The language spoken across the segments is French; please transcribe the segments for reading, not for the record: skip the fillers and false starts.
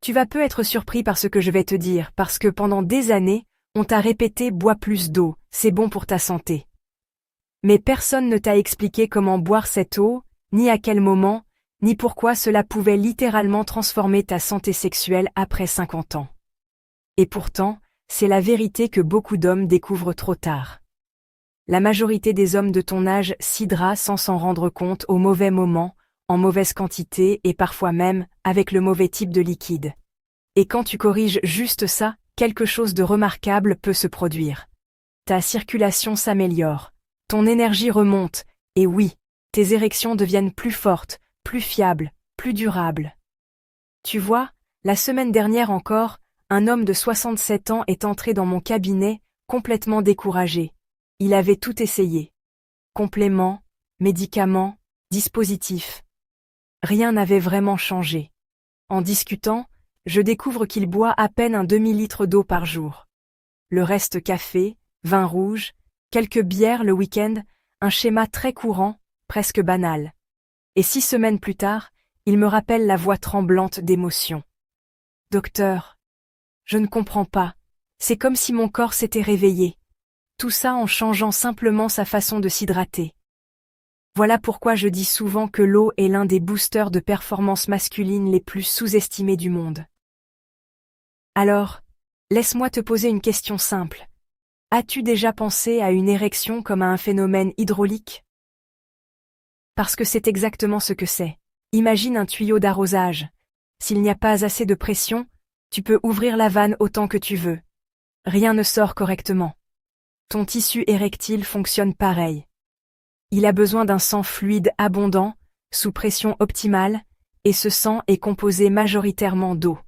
Tu vas peu être surpris par ce que je vais te dire, parce que pendant des années, on t'a répété « bois plus d'eau, c'est bon pour ta santé ». Mais personne ne t'a expliqué comment boire cette eau, ni à quel moment, ni pourquoi cela pouvait littéralement transformer ta santé sexuelle après 50 ans. Et pourtant, c'est la vérité que beaucoup d'hommes découvrent trop tard. La majorité des hommes de ton âge s'hydratent sans s'en rendre compte au mauvais moment, en mauvaise quantité et parfois même avec le mauvais type de liquide. Et quand tu corriges juste ça, quelque chose de remarquable peut se produire. Ta circulation s'améliore, ton énergie remonte, et oui, tes érections deviennent plus fortes, plus fiables, plus durables. Tu vois, la semaine dernière encore, un homme de 67 ans est entré dans mon cabinet, complètement découragé. Il avait tout essayé. Compléments, médicaments, dispositifs. Rien n'avait vraiment changé. En discutant, je découvre qu'il boit à peine un demi-litre d'eau par jour. Le reste café, vin rouge, quelques bières le week-end, un schéma très courant, presque banal. Et 6 semaines plus tard, il me rappelle la voix tremblante d'émotion. « Docteur, je ne comprends pas, c'est comme si mon corps s'était réveillé. Tout ça en changeant simplement sa façon de s'hydrater. » Voilà pourquoi je dis souvent que l'eau est l'un des boosters de performance masculine les plus sous-estimés du monde. Alors, laisse-moi te poser une question simple. As-tu déjà pensé à une érection comme à un phénomène hydraulique? Parce que c'est exactement ce que c'est. Imagine un tuyau d'arrosage. S'il n'y a pas assez de pression, tu peux ouvrir la vanne autant que tu veux. Rien ne sort correctement. Ton tissu érectile fonctionne pareil. Il a besoin d'un sang fluide abondant, sous pression optimale, et ce sang est composé majoritairement d'eau.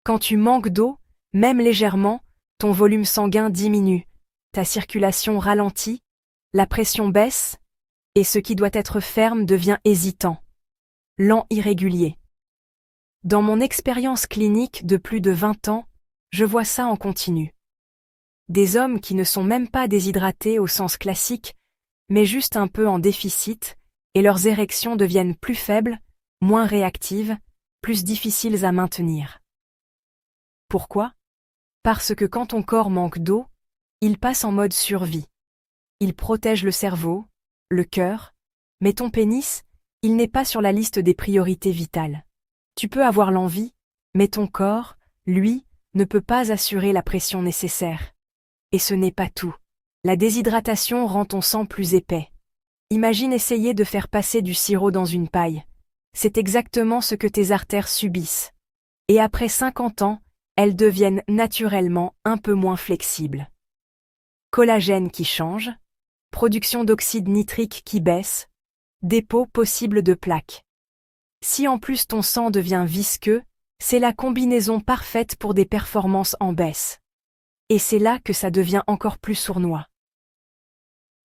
Quand tu manques d'eau, même légèrement, ton volume sanguin diminue, ta circulation ralentit, la pression baisse, et ce qui doit être ferme devient hésitant, lent, irrégulier. Dans mon expérience clinique de plus de 20 ans, je vois ça en continu. Des hommes qui ne sont même pas déshydratés au sens classique, mais juste un peu en déficit, et leurs érections deviennent plus faibles, moins réactives, plus difficiles à maintenir. Pourquoi? Parce que quand ton corps manque d'eau, il passe en mode survie. Il protège le cerveau, le cœur, mais ton pénis, il n'est pas sur la liste des priorités vitales. Tu peux avoir l'envie, mais ton corps, lui, ne peut pas assurer la pression nécessaire. Et ce n'est pas tout. La déshydratation rend ton sang plus épais. Imagine essayer de faire passer du sirop dans une paille. C'est exactement ce que tes artères subissent. Et après 50 ans, elles deviennent naturellement un peu moins flexibles. Collagène qui change, production d'oxyde nitrique qui baisse, dépôt possible de plaques. Si en plus ton sang devient visqueux, c'est la combinaison parfaite pour des performances en baisse. Et c'est là que ça devient encore plus sournois.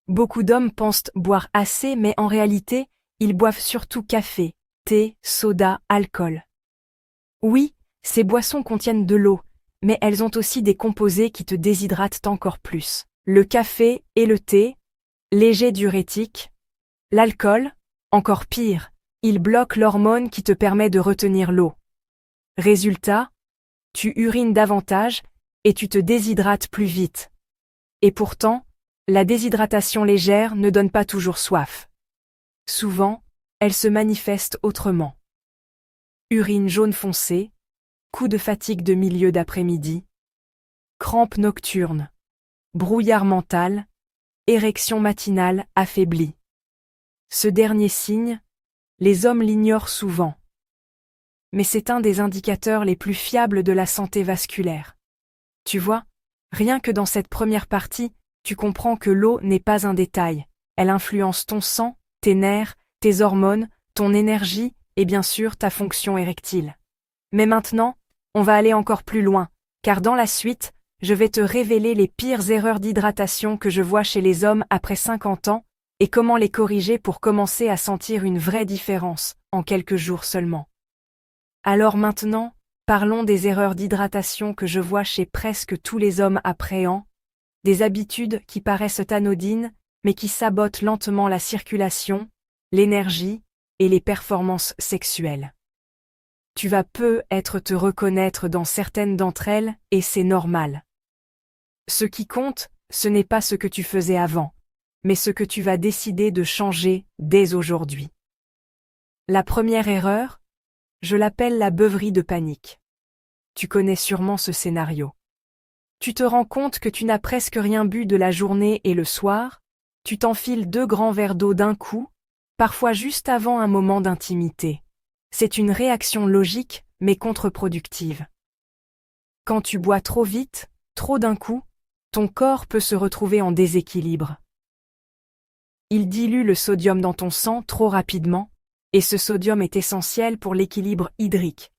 Beaucoup d'hommes pensent boire assez, mais en réalité, ils boivent surtout café, thé, soda, alcool. Oui, ces boissons contiennent de l'eau, mais elles ont aussi des composés qui te déshydratent encore plus. Le café et le thé, légers diurétiques. L'alcool, encore pire, il bloque l'hormone qui te permet de retenir l'eau. Résultat, tu urines davantage et tu te déshydrates plus vite. Et pourtant, la déshydratation légère ne donne pas toujours soif. Souvent, elle se manifeste autrement. Urine jaune foncé, coup de fatigue de milieu d'après-midi, crampes nocturnes, brouillard mental, érection matinale affaiblie. Ce dernier signe, les hommes l'ignorent souvent. Mais c'est un des indicateurs les plus fiables de la santé vasculaire. Tu vois, rien que dans cette première partie, tu comprends que l'eau n'est pas un détail. Elle influence ton sang, tes nerfs, tes hormones, ton énergie et bien sûr ta fonction érectile. Mais maintenant, on va aller encore plus loin, car dans la suite, je vais te révéler les pires erreurs d'hydratation que je vois chez les hommes après 50 ans et comment les corriger pour commencer à sentir une vraie différence en quelques jours seulement. Alors maintenant, parlons des erreurs d'hydratation que je vois chez presque tous les hommes après an, des habitudes qui paraissent anodines mais qui sabotent lentement la circulation, l'énergie et les performances sexuelles. tu vas peut-être te reconnaître dans certaines d'entre elles, et c'est normal. Ce qui compte, ce n'est pas ce que tu faisais avant, mais ce que tu vas décider de changer dès aujourd'hui. La première erreur, je l'appelle la beuverie de panique. Tu connais sûrement ce scénario. Tu te rends compte que tu n'as presque rien bu de la journée et le soir, tu t'enfiles 2 grands verres d'eau d'un coup, parfois juste avant un moment d'intimité. C'est une réaction logique, mais contre-productive. Quand tu bois trop vite, trop d'un coup, ton corps peut se retrouver en déséquilibre. Il dilue le sodium dans ton sang trop rapidement, et ce sodium est essentiel pour l'équilibre hydrique,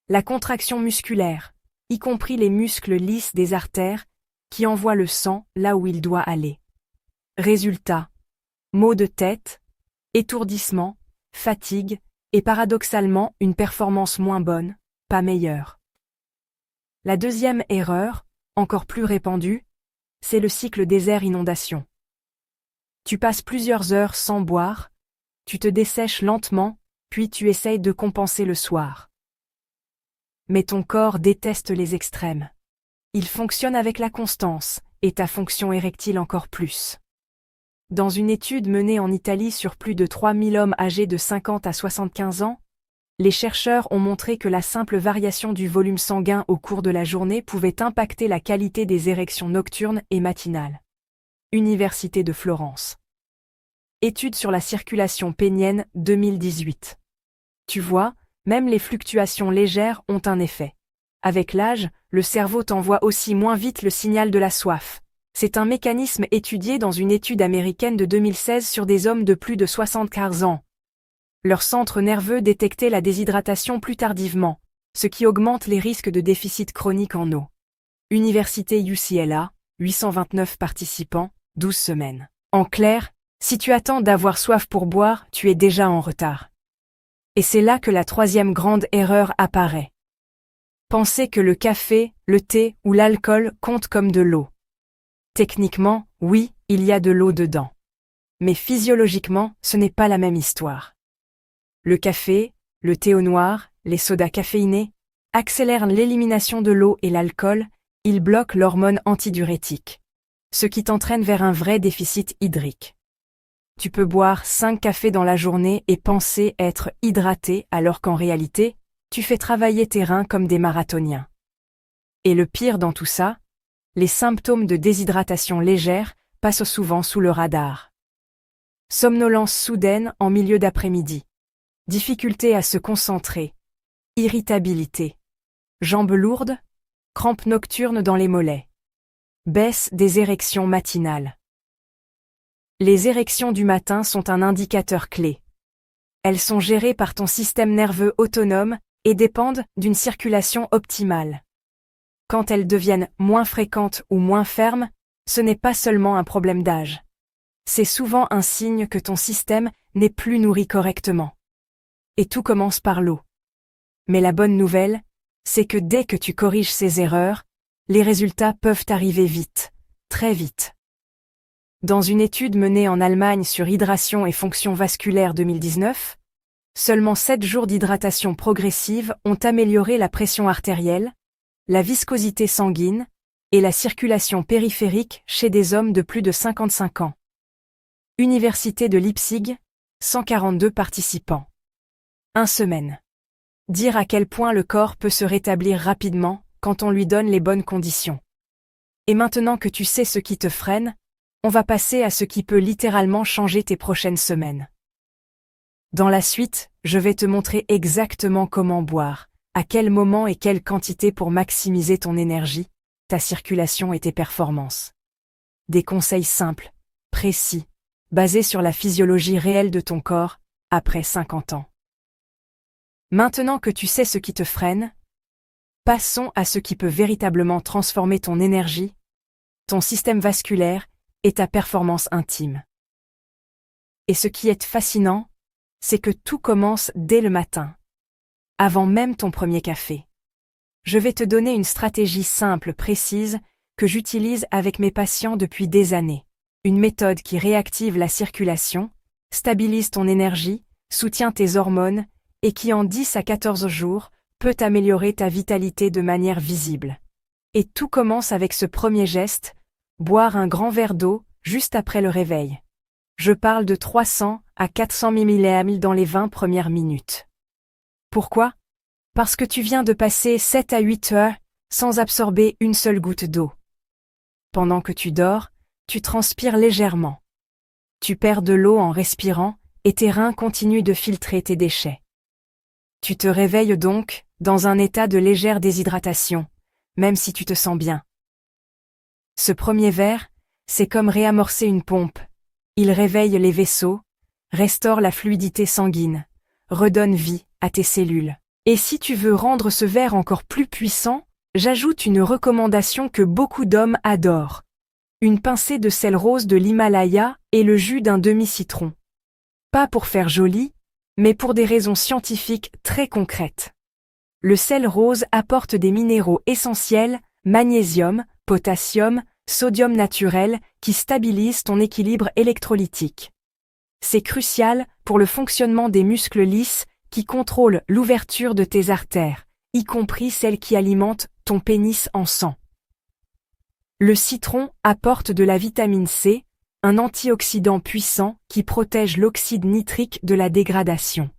la contraction musculaire, y compris les muscles lisses des artères, qui envoient le sang là où il doit aller. Résultat, maux de tête, étourdissement, fatigue, et paradoxalement une performance moins bonne, pas meilleure. La deuxième erreur, encore plus répandue, c'est le cycle désert-inondation. Tu passes plusieurs heures sans boire, tu te dessèches lentement, puis tu essayes de compenser le soir. Mais ton corps déteste les extrêmes. Il fonctionne avec la constance, et ta fonction érectile encore plus. Dans une étude menée en Italie sur plus de 3000 hommes âgés de 50 à 75 ans, les chercheurs ont montré que la simple variation du volume sanguin au cours de la journée pouvait impacter la qualité des érections nocturnes et matinales. Université de Florence. Étude sur la circulation pénienne 2018. Tu vois, même les fluctuations légères ont un effet. Avec l'âge, le cerveau t'envoie aussi moins vite le signal de la soif. C'est un mécanisme étudié dans une étude américaine de 2016 sur des hommes de plus de 75 ans. Leur centre nerveux détectait la déshydratation plus tardivement, ce qui augmente les risques de déficit chronique en eau. Université UCLA, 829 participants, 12 semaines. En clair, si tu attends d'avoir soif pour boire, tu es déjà en retard. Et c'est là que la troisième grande erreur apparaît. Penser que le café, le thé ou l'alcool comptent comme de l'eau. Techniquement, oui, il y a de l'eau dedans. Mais physiologiquement, ce n'est pas la même histoire. Le café, le thé au noir, les sodas caféinés, accélèrent l'élimination de l'eau et l'alcool, ils bloquent l'hormone antidiurétique, ce qui t'entraîne vers un vrai déficit hydrique. Tu peux boire 5 cafés dans la journée et penser être hydraté alors qu'en réalité, tu fais travailler tes reins comme des marathoniens. Et le pire dans tout ça, les symptômes de déshydratation légère passent souvent sous le radar. Somnolence soudaine en milieu d'après-midi. Difficulté à se concentrer. Irritabilité. Jambes lourdes. Crampes nocturnes dans les mollets. Baisse des érections matinales. Les érections du matin sont un indicateur clé. Elles sont gérées par ton système nerveux autonome et dépendent d'une circulation optimale. Quand elles deviennent moins fréquentes ou moins fermes, ce n'est pas seulement un problème d'âge. C'est souvent un signe que ton système n'est plus nourri correctement. Et tout commence par l'eau. Mais la bonne nouvelle, c'est que dès que tu corriges ces erreurs, les résultats peuvent arriver vite, très vite. Dans une étude menée en Allemagne sur hydration et fonction vasculaire 2019, seulement 7 jours d'hydratation progressive ont amélioré la pression artérielle, la viscosité sanguine et la circulation périphérique chez des hommes de plus de 55 ans. Université de Leipzig, 142 participants. 1 semaine. Dire à quel point le corps peut se rétablir rapidement quand on lui donne les bonnes conditions. Et maintenant que tu sais ce qui te freine, on va passer à ce qui peut littéralement changer tes prochaines semaines. Dans la suite, je vais te montrer exactement comment boire, à quel moment et quelle quantité pour maximiser ton énergie, ta circulation et tes performances. Des conseils simples, précis, basés sur la physiologie réelle de ton corps, après 50 ans. Maintenant que tu sais ce qui te freine, passons à ce qui peut véritablement transformer ton énergie, ton système vasculaire et ta performance intime. Et ce qui est fascinant, c'est que tout commence dès le matin, avant même ton premier café. Je vais te donner une stratégie simple, précise, que j'utilise avec mes patients depuis des années. Une méthode qui réactive la circulation, stabilise ton énergie, soutient tes hormones, et qui en 10 à 14 jours peut améliorer ta vitalité de manière visible. Et tout commence avec ce premier geste, boire un grand verre d'eau, juste après le réveil. Je parle de 300 à 400 ml dans les 20 premières minutes. Pourquoi? Parce que tu viens de passer 7 à 8 heures sans absorber une seule goutte d'eau. Pendant que tu dors, tu transpires légèrement. Tu perds de l'eau en respirant et tes reins continuent de filtrer tes déchets. Tu te réveilles donc dans un état de légère déshydratation, même si tu te sens bien. Ce premier verre, c'est comme réamorcer une pompe. Il réveille les vaisseaux, restaure la fluidité sanguine, redonne vie à tes cellules. Et si tu veux rendre ce verre encore plus puissant, j'ajoute une recommandation que beaucoup d'hommes adorent. Une pincée de sel rose de l'Himalaya et le jus d'un demi-citron. Pas pour faire joli, mais pour des raisons scientifiques très concrètes. Le sel rose apporte des minéraux essentiels, magnésium, potassium, sodium naturel, qui stabilisent ton équilibre électrolytique. C'est crucial pour le fonctionnement des muscles lisses qui contrôlent l'ouverture de tes artères, y compris celles qui alimentent ton pénis en sang. Le citron apporte de la vitamine C, un antioxydant puissant qui protège l'oxyde nitrique de la dégradation.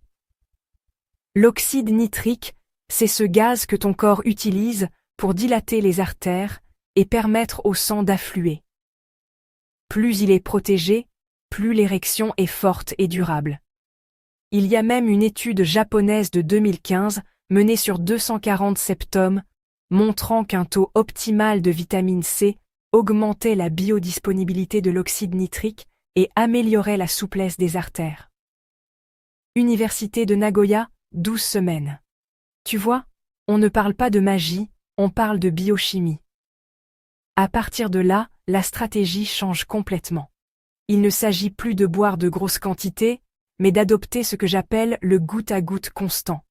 L'oxyde nitrique, c'est ce gaz que ton corps utilise pour dilater les artères et permettre au sang d'affluer. Plus il est protégé, plus l'érection est forte et durable. Il y a même une étude japonaise de 2015 menée sur 240 septums, montrant qu'un taux optimal de vitamine C augmentait la biodisponibilité de l'oxyde nitrique et améliorait la souplesse des artères. Université de Nagoya, 12 semaines. Tu vois, on ne parle pas de magie, on parle de biochimie. À partir de là, la stratégie change complètement. Il ne s'agit plus de boire de grosses quantités, mais d'adopter ce que j'appelle le goutte à goutte constant.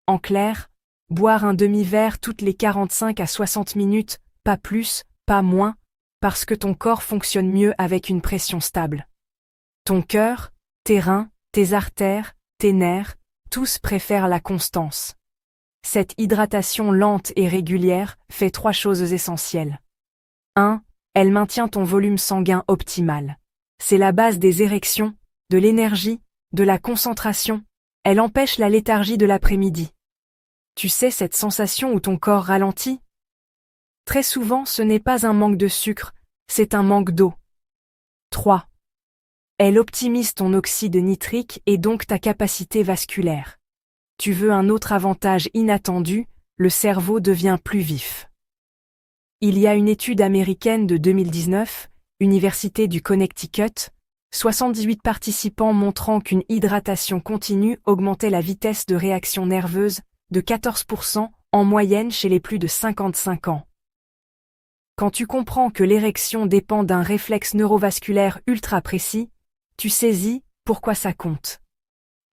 En clair, boire un demi-verre toutes les 45 à 60 minutes, pas plus, pas moins, parce que ton corps fonctionne mieux avec une pression stable. Ton cœur, tes reins, tes artères, tes nerfs, tous préfèrent la constance. Cette hydratation lente et régulière fait 3 choses essentielles. 1. Elle maintient ton volume sanguin optimal. C'est la base des érections, de l'énergie, de la concentration. Elle empêche la léthargie de l'après-midi. Tu sais cette sensation où ton corps ralentit? Très souvent, ce n'est pas un manque de sucre, c'est un manque d'eau. 3. Elle optimise ton oxyde nitrique et donc ta capacité vasculaire. Tu veux un autre avantage inattendu, le cerveau devient plus vif. Il y a une étude américaine de 2019, Université du Connecticut, 78 participants montrant qu'une hydratation continue augmentait la vitesse de réaction nerveuse de 14% en moyenne chez les plus de 55 ans. Quand tu comprends que l'érection dépend d'un réflexe neurovasculaire ultra précis, tu saisis pourquoi ça compte.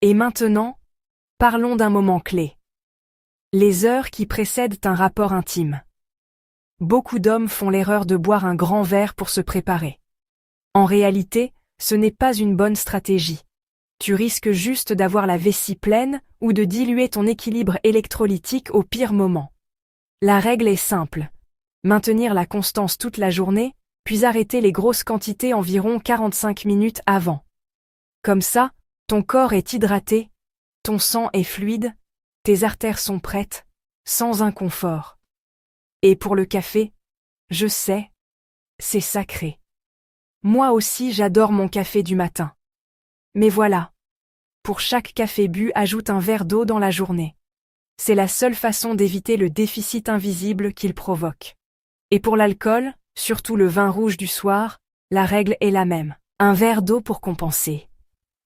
Et maintenant, parlons d'un moment clé. Les heures qui précèdent un rapport intime. Beaucoup d'hommes font l'erreur de boire un grand verre pour se préparer. En réalité, ce n'est pas une bonne stratégie. Tu risques juste d'avoir la vessie pleine ou de diluer ton équilibre électrolytique au pire moment. La règle est simple. Maintenir la constance toute la journée, puis arrêter les grosses quantités environ 45 minutes avant. Comme ça, ton corps est hydraté, ton sang est fluide, tes artères sont prêtes, sans inconfort. Et pour le café, je sais, c'est sacré. Moi aussi j'adore mon café du matin. Mais voilà. Pour chaque café bu, ajoute un verre d'eau dans la journée. C'est la seule façon d'éviter le déficit invisible qu'il provoque. Et pour l'alcool, surtout le vin rouge du soir, la règle est la même. Un verre d'eau pour compenser.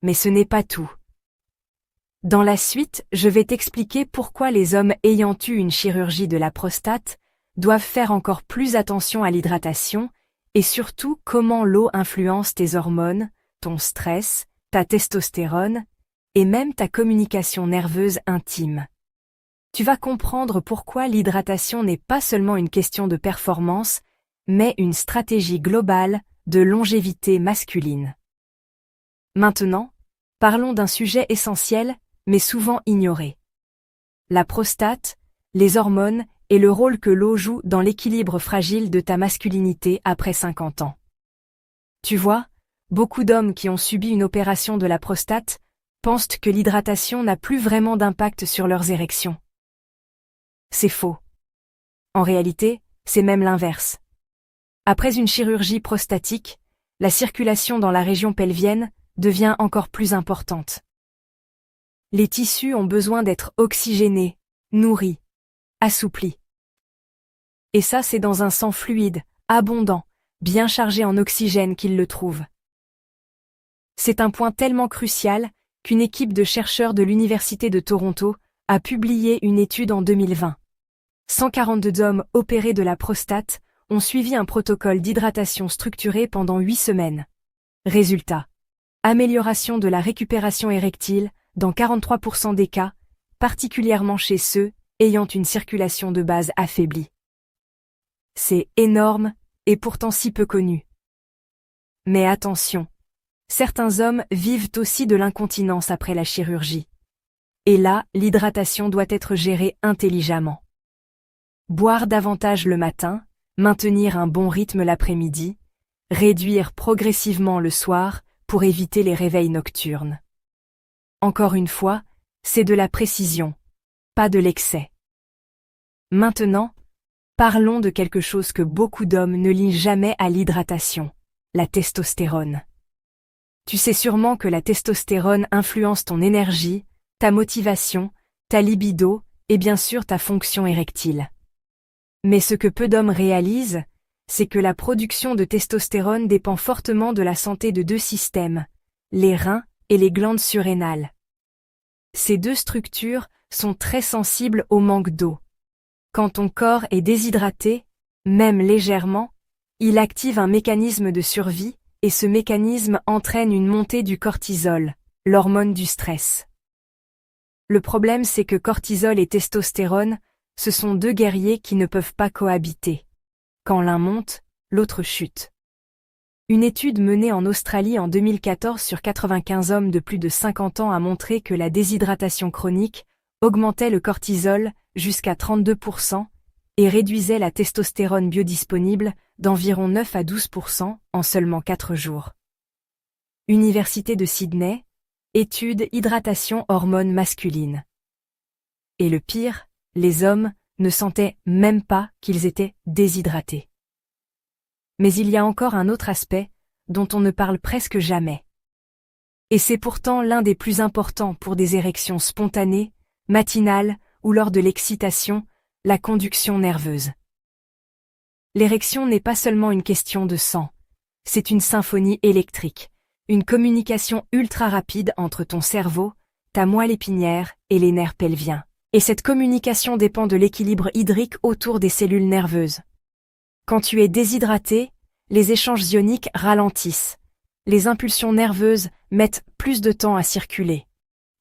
Mais ce n'est pas tout. Dans la suite, je vais t'expliquer pourquoi les hommes ayant eu une chirurgie de la prostate doivent faire encore plus attention à l'hydratation et surtout comment l'eau influence tes hormones, ton stress, ta testostérone et même ta communication nerveuse intime. Tu vas comprendre pourquoi l'hydratation n'est pas seulement une question de performance, mais une stratégie globale de longévité masculine. Maintenant, parlons d'un sujet essentiel, mais souvent ignoré. la prostate, les hormones et le rôle que l'eau joue dans l'équilibre fragile de ta masculinité après 50 ans. Tu vois, beaucoup d'hommes qui ont subi une opération de la prostate pensent que l'hydratation n'a plus vraiment d'impact sur leurs érections. C'est faux. En réalité, c'est même l'inverse. Après une chirurgie prostatique, la circulation dans la région pelvienne devient encore plus importante. Les tissus ont besoin d'être oxygénés, nourris, assouplis. Et ça, c'est dans un sang fluide, abondant, bien chargé en oxygène qu'ils le trouvent. C'est un point tellement crucial qu'une équipe de chercheurs de l'Université de Toronto a publié une étude en 2020. 142 hommes opérés de la prostate ont suivi un protocole d'hydratation structuré pendant 8 semaines. Résultat: amélioration de la récupération érectile dans 43% des cas, particulièrement chez ceux ayant une circulation de base affaiblie. C'est énorme et pourtant si peu connu. Mais attention, certains hommes vivent aussi de l'incontinence après la chirurgie. Et là, l'hydratation doit être gérée intelligemment. Boire davantage le matin, maintenir un bon rythme l'après-midi, réduire progressivement le soir pour éviter les réveils nocturnes. Encore une fois, c'est de la précision, pas de l'excès. Maintenant, parlons de quelque chose que beaucoup d'hommes ne lient jamais à l'hydratation, la testostérone. Tu sais sûrement que la testostérone influence ton énergie, ta motivation, ta libido et bien sûr ta fonction érectile. Mais ce que peu d'hommes réalisent, c'est que la production de testostérone dépend fortement de la santé de deux systèmes, les reins et les glandes surrénales. Ces deux structures sont très sensibles au manque d'eau. Quand ton corps est déshydraté, même légèrement, il active un mécanisme de survie, et ce mécanisme entraîne une montée du cortisol, l'hormone du stress. Le problème, c'est que cortisol et testostérone, ce sont deux guerriers qui ne peuvent pas cohabiter. Quand l'un monte, l'autre chute. Une étude menée en Australie en 2014 sur 95 hommes de plus de 50 ans a montré que la déshydratation chronique augmentait le cortisol jusqu'à 32% et réduisait la testostérone biodisponible d'environ 9 à 12% en seulement 4 jours. Université de Sydney, étude hydratation hormones masculines. Et le pire, les hommes ne sentaient même pas qu'ils étaient déshydratés. Mais il y a encore un autre aspect dont on ne parle presque jamais. Et c'est pourtant l'un des plus importants pour des érections spontanées, matinales ou lors de l'excitation, la conduction nerveuse. L'érection n'est pas seulement une question de sang, c'est une symphonie électrique, une communication ultra rapide entre ton cerveau, ta moelle épinière et les nerfs pelviens. Et cette communication dépend de l'équilibre hydrique autour des cellules nerveuses. Quand tu es déshydraté, les échanges ioniques ralentissent. Les impulsions nerveuses mettent plus de temps à circuler.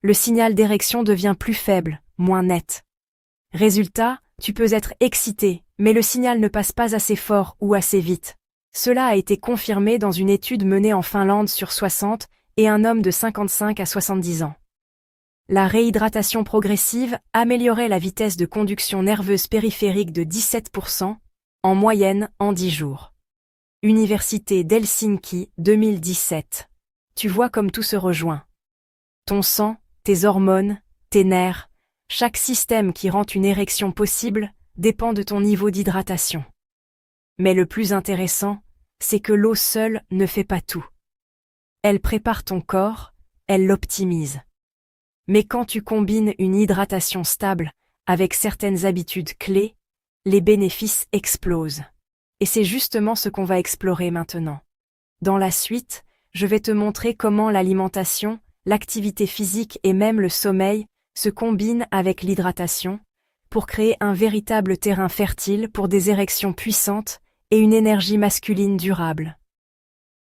Le signal d'érection devient plus faible, moins net. Résultat, tu peux être excité, mais le signal ne passe pas assez fort ou assez vite. Cela a été confirmé dans une étude menée en Finlande sur 60 et un homme de 55 à 70 ans. La réhydratation progressive améliorait la vitesse de conduction nerveuse périphérique de 17%, en moyenne en 10 jours. Université d'Helsinki, 2017. Tu vois comme tout se rejoint. Ton sang, tes hormones, tes nerfs, chaque système qui rend une érection possible dépend de ton niveau d'hydratation. Mais le plus intéressant, c'est que l'eau seule ne fait pas tout. Elle prépare ton corps, elle l'optimise. Mais quand tu combines une hydratation stable avec certaines habitudes clés, les bénéfices explosent. Et c'est justement ce qu'on va explorer maintenant. Dans la suite, je vais te montrer comment l'alimentation, l'activité physique et même le sommeil se combinent avec l'hydratation pour créer un véritable terrain fertile pour des érections puissantes et une énergie masculine durable.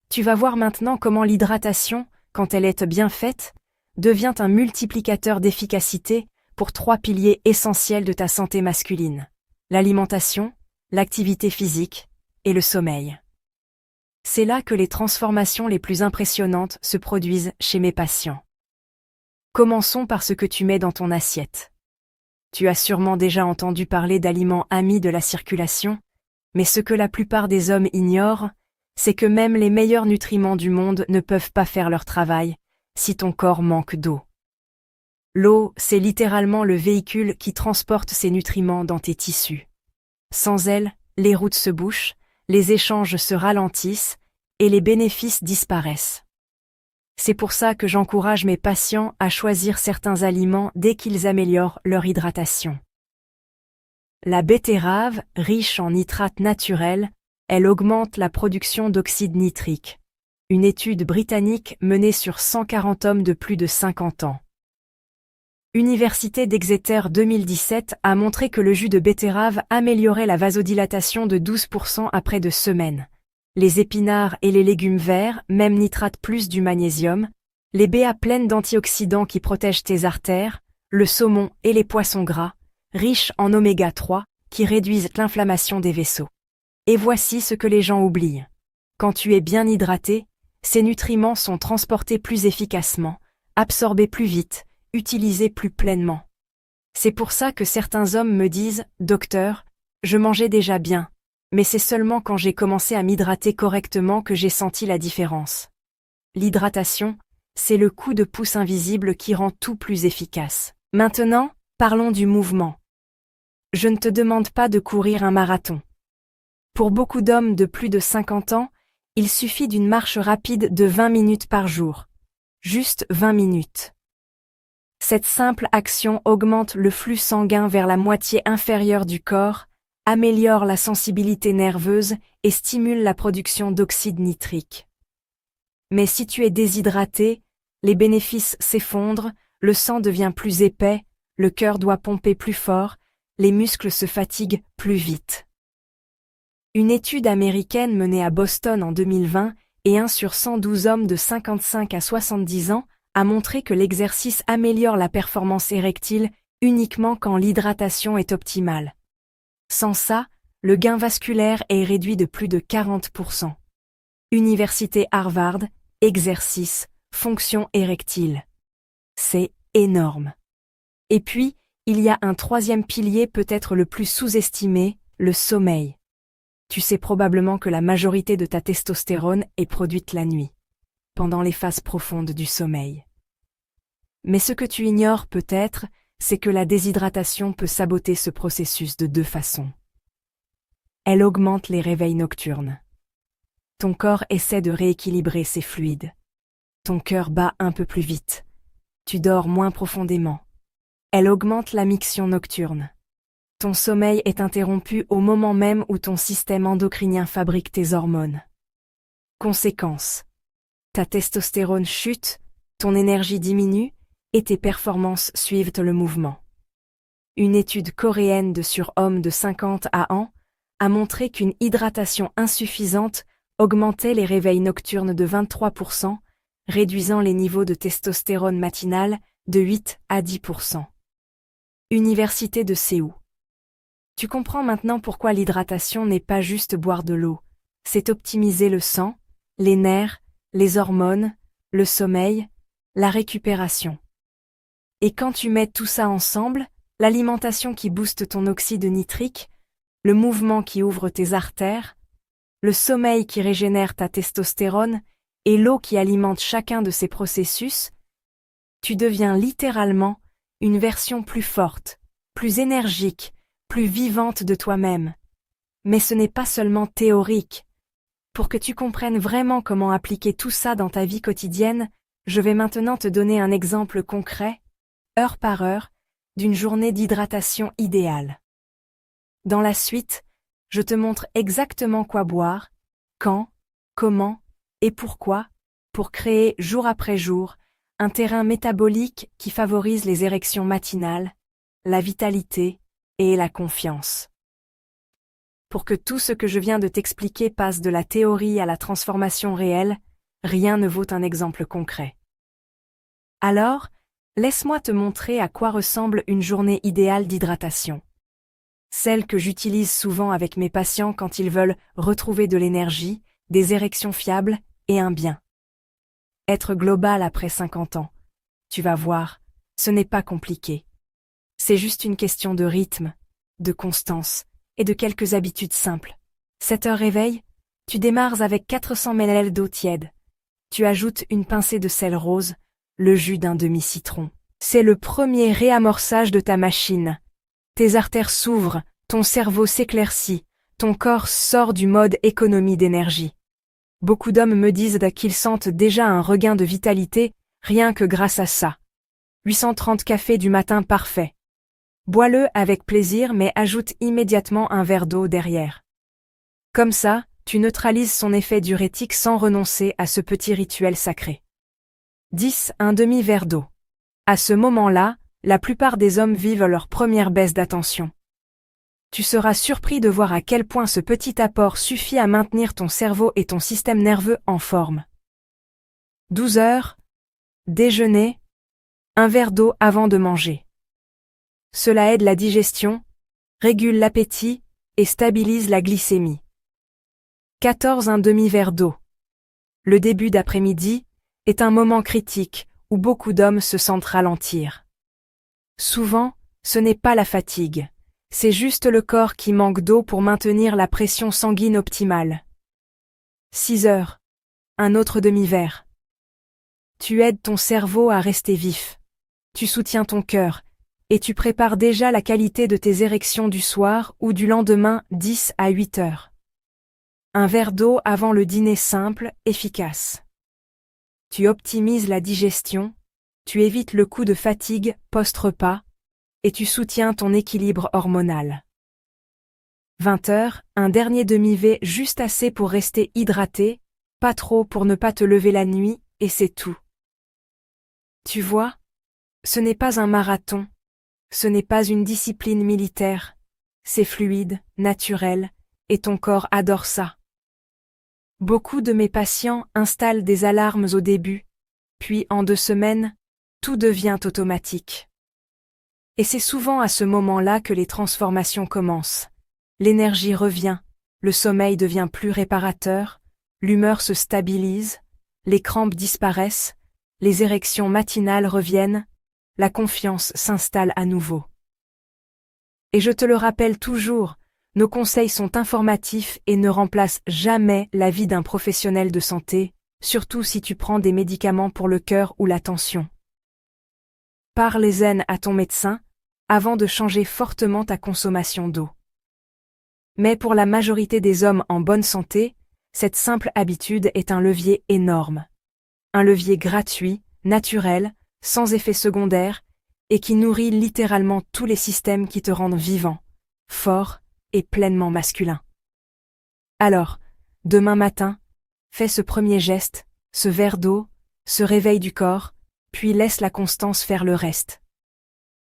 Tu vas voir maintenant comment l'hydratation, quand elle est bien faite, devient un multiplicateur d'efficacité pour 3 piliers essentiels de ta santé masculine: l'alimentation, l'activité physique et le sommeil. C'est là que les transformations les plus impressionnantes se produisent chez mes patients. Commençons par ce que tu mets dans ton assiette. Tu as sûrement déjà entendu parler d'aliments amis de la circulation, mais ce que la plupart des hommes ignorent, c'est que même les meilleurs nutriments du monde ne peuvent pas faire leur travail si ton corps manque d'eau. L'eau, c'est littéralement le véhicule qui transporte ces nutriments dans tes tissus. Sans elle, les routes se bouchent, les échanges se ralentissent et les bénéfices disparaissent. C'est pour ça que j'encourage mes patients à choisir certains aliments dès qu'ils améliorent leur hydratation. La betterave, riche en nitrates naturels, elle augmente la production d'oxyde nitrique. Une étude britannique menée sur 140 hommes de plus de 50 ans. Université d'Exeter 2017 a montré que le jus de betterave améliorait la vasodilatation de 12% après 2 semaines. Les épinards et les légumes verts même nitratent plus du magnésium, les baies pleines d'antioxydants qui protègent tes artères, le saumon et les poissons gras, riches en oméga 3, qui réduisent l'inflammation des vaisseaux. Et voici ce que les gens oublient. Quand tu es bien hydraté, ces nutriments sont transportés plus efficacement, absorbés plus vite, utilisés plus pleinement. C'est pour ça que certains hommes me disent « Docteur, je mangeais déjà bien, mais c'est seulement quand j'ai commencé à m'hydrater correctement que j'ai senti la différence. » L'hydratation, c'est le coup de pouce invisible qui rend tout plus efficace. Maintenant, parlons du mouvement. Je ne te demande pas de courir un marathon. Pour beaucoup d'hommes de plus de 50 ans, il suffit d'une marche rapide de 20 minutes par jour. Juste 20 minutes. Cette simple action augmente le flux sanguin vers la moitié inférieure du corps, améliore la sensibilité nerveuse et stimule la production d'oxyde nitrique. Mais si tu es déshydraté, les bénéfices s'effondrent, le sang devient plus épais, le cœur doit pomper plus fort, les muscles se fatiguent plus vite. Une étude américaine menée à Boston en 2020 et 1 sur 112 hommes de 55 à 70 ans a montré que l'exercice améliore la performance érectile uniquement quand l'hydratation est optimale. Sans ça, le gain vasculaire est réduit de plus de 40%. Université Harvard, exercice, fonction érectile. C'est énorme. Et puis, il y a un troisième pilier peut-être le plus sous-estimé, le sommeil. Tu sais probablement que la majorité de ta testostérone est produite la nuit, pendant les phases profondes du sommeil. Mais ce que tu ignores peut-être, c'est que la déshydratation peut saboter ce processus de 2 façons. Elle augmente les réveils nocturnes. Ton corps essaie de rééquilibrer ses fluides. Ton cœur bat un peu plus vite. Tu dors moins profondément. Elle augmente la miction nocturne. Ton sommeil est interrompu au moment même où ton système endocrinien fabrique tes hormones. Conséquence. Ta testostérone chute, ton énergie diminue et tes performances suivent le mouvement. Une étude coréenne de surhommes de 50 à ans a montré qu'une hydratation insuffisante augmentait les réveils nocturnes de 23%, réduisant les niveaux de testostérone matinale de 8 à 10%. Université de Séoul. Tu comprends maintenant pourquoi l'hydratation n'est pas juste boire de l'eau, c'est optimiser le sang, les nerfs, les hormones, le sommeil, la récupération. Et quand tu mets tout ça ensemble, l'alimentation qui booste ton oxyde nitrique, le mouvement qui ouvre tes artères, le sommeil qui régénère ta testostérone et l'eau qui alimente chacun de ces processus, tu deviens littéralement une version plus forte, plus énergique, plus vivante de toi-même. Mais ce n'est pas seulement théorique. Pour que tu comprennes vraiment comment appliquer tout ça dans ta vie quotidienne, je vais maintenant te donner un exemple concret, heure par heure, d'une journée d'hydratation idéale. Dans la suite, je te montre exactement quoi boire, quand, comment et pourquoi, pour créer jour après jour un terrain métabolique qui favorise les érections matinales, la vitalité et la confiance. Pour que tout ce que je viens de t'expliquer passe de la théorie à la transformation réelle, rien ne vaut un exemple concret. Alors, laisse-moi te montrer à quoi ressemble une journée idéale d'hydratation. Celle que j'utilise souvent avec mes patients quand ils veulent retrouver de l'énergie, des érections fiables et un bien. Être global après 50 ans. Tu vas voir, ce n'est pas compliqué. C'est juste une question de rythme, de constance et de quelques habitudes simples. 7 heures réveil, tu démarres avec 400 ml d'eau tiède. Tu ajoutes une pincée de sel rose, le jus d'un demi-citron. C'est le premier réamorçage de ta machine. Tes artères s'ouvrent, ton cerveau s'éclaircit, ton corps sort du mode économie d'énergie. Beaucoup d'hommes me disent qu'ils sentent déjà un regain de vitalité, rien que grâce à ça. 830 cafés du matin parfait. Bois-le avec plaisir mais ajoute immédiatement un verre d'eau derrière. Comme ça, tu neutralises son effet diurétique sans renoncer à ce petit rituel sacré. 10. Un demi-verre d'eau. À ce moment-là, la plupart des hommes vivent leur première baisse d'attention. Tu seras surpris de voir à quel point ce petit apport suffit à maintenir ton cerveau et ton système nerveux en forme. 12 heures. Déjeuner. Un verre d'eau avant de manger. Cela aide la digestion, régule l'appétit et stabilise la glycémie. 14. Un demi-verre d'eau. Le début d'après-midi est un moment critique où beaucoup d'hommes se sentent ralentir. Souvent, ce n'est pas la fatigue, c'est juste le corps qui manque d'eau pour maintenir la pression sanguine optimale. 6 heures. Un autre demi-verre. Tu aides ton cerveau à rester vif. Tu soutiens ton cœur, et tu prépares déjà la qualité de tes érections du soir ou du lendemain 10 à 8 heures. Un verre d'eau avant le dîner simple, efficace. Tu optimises la digestion, tu évites le coup de fatigue post-repas, et tu soutiens ton équilibre hormonal. 20 heures, un dernier demi-V juste assez pour rester hydraté, pas trop pour ne pas te lever la nuit, et c'est tout. Tu vois, ce n'est pas un marathon, ce n'est pas une discipline militaire, c'est fluide, naturel, et ton corps adore ça. Beaucoup de mes patients installent des alarmes au début, puis en 2 semaines, tout devient automatique. Et c'est souvent à ce moment-là que les transformations commencent. L'énergie revient, le sommeil devient plus réparateur, l'humeur se stabilise, les crampes disparaissent, les érections matinales reviennent, la confiance s'installe à nouveau. Et je te le rappelle toujours, nos conseils sont informatifs et ne remplacent jamais l'avis d'un professionnel de santé, surtout si tu prends des médicaments pour le cœur ou la tension. Parle-en à ton médecin, avant de changer fortement ta consommation d'eau. Mais pour la majorité des hommes en bonne santé, cette simple habitude est un levier énorme. Un levier gratuit, naturel, sans effet secondaire, et qui nourrit littéralement tous les systèmes qui te rendent vivant, fort et pleinement masculin. Alors, demain matin, fais ce premier geste, ce verre d'eau, ce réveil du corps, puis laisse la constance faire le reste.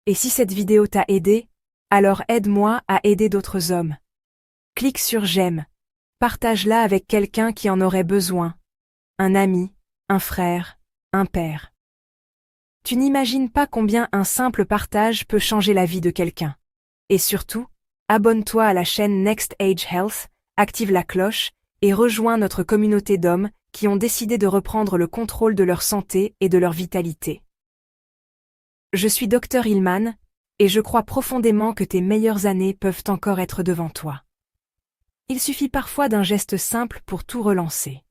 Et si cette vidéo t'a aidé, alors aide-moi à aider d'autres hommes. Clique sur j'aime, partage-la avec quelqu'un qui en aurait besoin, un ami, un frère, un père. Tu n'imagines pas combien un simple partage peut changer la vie de quelqu'un. Et surtout, abonne-toi à la chaîne Next Age Health, active la cloche et rejoins notre communauté d'hommes qui ont décidé de reprendre le contrôle de leur santé et de leur vitalité. Je suis Dr Hillman, et je crois profondément que tes meilleures années peuvent encore être devant toi. Il suffit parfois d'un geste simple pour tout relancer.